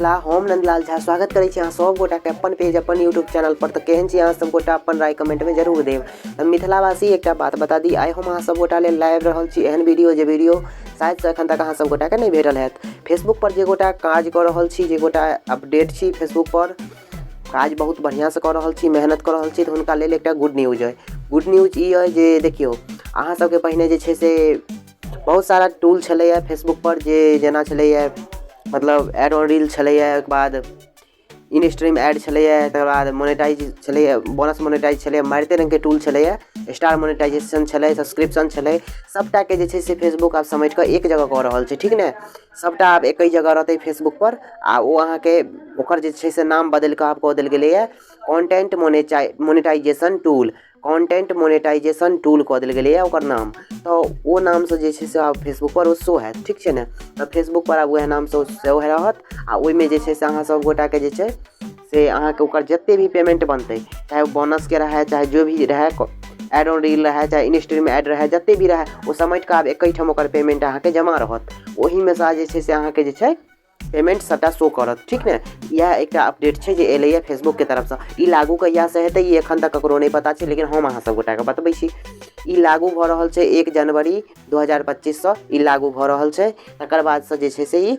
मिथिला हम नंदलाल झा स्वागत करै छी अहाँ सब गोटा के अपन पेज अपन यूट्यूब चैनल पर। तऽ केहन छी अहाँ सब गोटा अपन राय कमेंट में जरूर देब। तऽ मिथिलावासी एकटा बात बता दी, आइ हम अहाँ सब गोटा लेल लाइव रहल छी एहन वीडियो जे वीडियो शायद से एखन तक अहाँ सब गोटा के नहीं भेटल हैत। फेसबुक पर जे गोटा काज कऽ रहल छी, जे गोटा अपडेट छी फेसबुक पर, काज बहुत बढ़िया से कऽ रहल छी, मेहनत कऽ रहल छी, तऽ हुनका लेल एकटा गुड न्यूज है। गुड न्यूज ई है जे देखियो अहाँ सबके पहिने जे छै से बहुत सारा टूल छलैया फेसबुक पर, जे जेना छलैया मतलब एड ऑन रील छलैया, ओकर बाद इन स्ट्रीम ऐड छलैया, तकर बाद मोनेटाइज छलैया, बोनस मोनेटाइज छलैया, मारिते रंग के टूल छलैया, स्टार मोनेटाइजेशन छलै, सब्सक्रिप्शन छलै, सबटा के जे छै से फेसबुक आब समेट कऽ एक जगह कऽ रहल छै, ठीक ने। सबटा आब एक ही जगह रहतै फेसबुक पर, आ वो अहाँ के ओकर जे छै से नाम बदल कऽ आब कऽ देल गेलैया content monetization tool. Content monetization tool कऽ देल गेलैया ओकर नाम। तो वो नाम से जे छै से आब फेसबुक पर ओ शो हैत, ठीक छै ने। तऽ फेसबुक पर आब वएह नाम से शो रहत, आ ओहिमे जे छै से अहाँ सब गोटा के जे छै से अहाँ के ओकर जते भी पेमेंट बनतै, चाहे बोनस के रहे, चाहे जो भी रहे, एड ऑन रील रहे, चाहे इन स्ट्रीम ऐड रहे, जते भी रहे, वो समेट कऽ आब एक ही ठाम ओकर पेमेंट अहाँ के जमा रहत। ओही में से जे छै से अहाँ के जे छै पेमेंट सबटा शो करत, ठीक ने। यह एक अपडेट छै जे एलैया फेसबुक के तरफ से। ई लागू कहिया से हेतै ई एखन तक ककरो नहीं पता छै, लेकिन हम अहाँ सब गोटा के बतबै छी। ई लागू भऽ रहल छै 1 जनवरी 2025 से ई लागू भऽ रहल छै। तकर बाद से जे छै से ई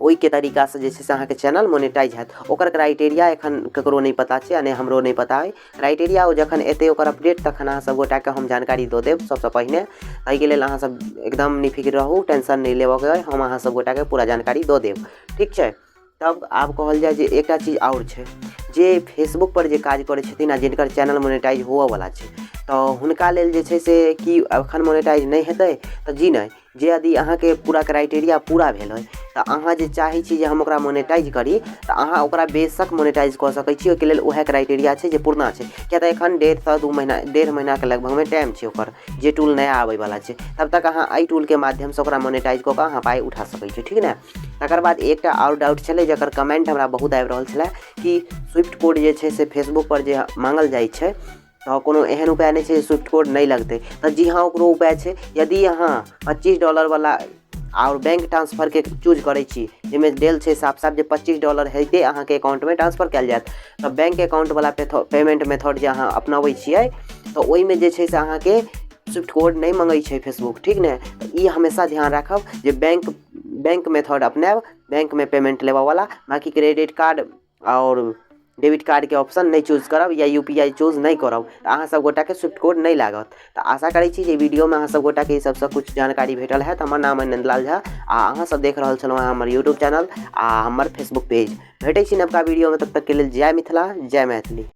ओई के तरीका से जे छै से अहाँ के चैनल मोनेटाइज हैत। ओकर क्राइटेरिया एखन ककरो नहीं पता छै, ने हमरो नहीं पता है। क्राइटेरिया ओ जखन एतै ओकर अपडेट, तखन अहाँ सब गोटा के हम जानकारी दऽ देब सबसे पहिने। एहि के लेल अहाँ सब एकदम निफिक्र रहू, टेंशन नहीं लेबऽ के, हम अहाँ सब गोटा के पूरा जानकारी दऽ देब, ठीक छै। तब आब कहल जाए जे एकटा चीज और छै, जे फेसबुक पर जे काज करै छथिन आ जिनकर चैनल मोनेटाइज हुअ वाला छै, तऽ हुनका लेल जे छै से कि एखन मोनेटाइज नहीं हेतै, तऽ जी नहीं। जे यदि अहाँ के पूरा क्राइटेरिया पूरा भेल है, तऽ अहाँ जे चाहै छी जे हम ओकरा मोनेटाइज करी, तऽ अहाँ ओकरा बेशक मोनेटाइज कऽ सकै छी। ओहिके लेल उएह क्राइटेरिया छै जे पूर्णा छै। किया तऽ एखन 1.5 महीना के लगभग में टाइम छै ओकर, जे टूल नया आबै वाला छै। तब तक अहाँ एहि टूल के माध्यम से ओकरा मोनेटाइज कऽ अहाँ पाई उठा सकै छी, ठीक ने। तकर बाद एकटा और डाउट छलै, जकर कमेंट हमरा बहुत आबि रहल छलै कि स्विफ्ट कोड जे छै से फेसबुक पर जे मांगल जाइ छै, तो कोनो एहन उपाय नहीं छै स्विफ्ट कोड नहीं लगते। तो जी हाँ, ओकरो उपाय छै। यदि अहाँ $25 वाला और बैंक ट्रांसफर के चूज करै छी, जिसमें देल छै साफ साफ जे $25 हेते अहाँ के अकाउंट में ट्रांसफर कयल जायत, तो बैंक अकाउंट वाला पेमेंट मेथड जे अहाँ अपनाबै छियै, तो ओहि में जे छै से अहाँ के स्विफ्ट कोड नहीं मंगै छै फेसबुक, ठीक ने। ई हमेशा ध्यान राखब जे बैंक मेथड अपनाएब, बैंक में पेमेंट लेबऽ वाला। बाकी क्रेडिट कार्ड और डेबिट कार्ड के ऑप्शन नहीं चूज करब, या UPI चूज नहीं करब, तो अहाँ सब गोटा के स्विफ्ट कोड नहीं लागत। तो आशा करै छी जे वीडियो में अहाँ सब गोटा के सबसे कुछ जानकारी भेटल है। हमर नाम है नंदलाल झा, आ अहाँ सब देख रहल छलहुँ हमर यूट्यूब चैनल आ हमर फेसबुक पेज। भेटै छी नवका वीडियो में, तब तक के लेल जय मिथिला जय मैथिली।